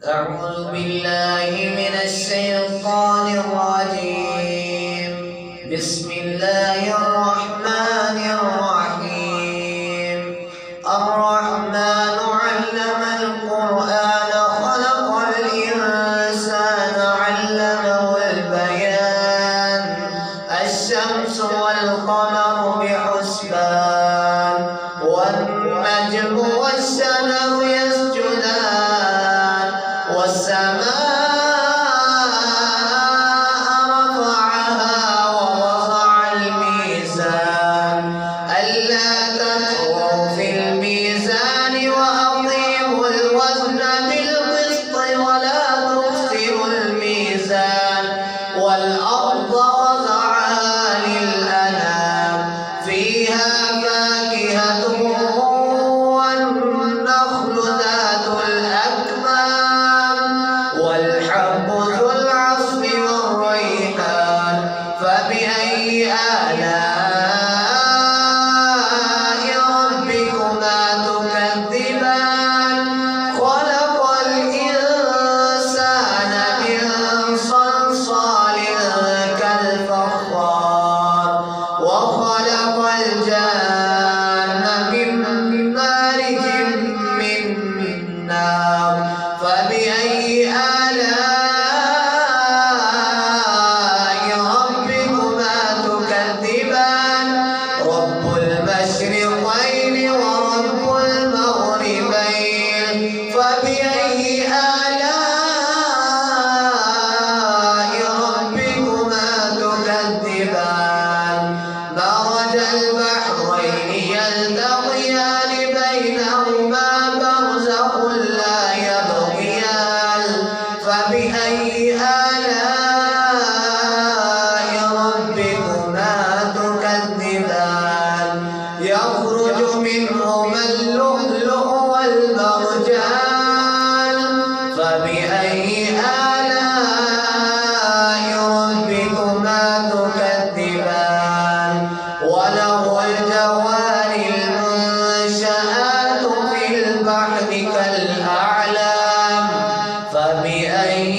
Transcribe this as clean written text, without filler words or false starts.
أعوذ بالله من الشيطان الرجيم. بسم الله الرحمن الرحيم. الرحمن علم القرآن خلق الإنسان علمه البيان. الشمس والقمر بحسبان والنجم والشجر يسجدان والسماء رفعها ووضع الميزان ألا تطغوا في الميزان وأقيموا الوزن بالقسط ولا تخسروا الميزان والأرض وضعها للأنام فيها فاكهة والنخل ذات الأكمام والحب ذو العصف والريحان فبأي آلاء ربكما تكذبان خلق الإنسان من صلصال كالفخار وخلق الجان من مارج من نار فبأي آلاء ربكما تكذبان رب المشرقين ورب المغربين فبأي آلاء ربكما تكذبان مرج البحرين يلتقيان بينهما برزخ لا يبغيان فبأي آلاء ربكما تكذبان يخرج منهما اللؤلؤ والمرجان فبأي آلاء ربكما تكذبان وله الجوار المنشآت في البحر كالأعلام فبأي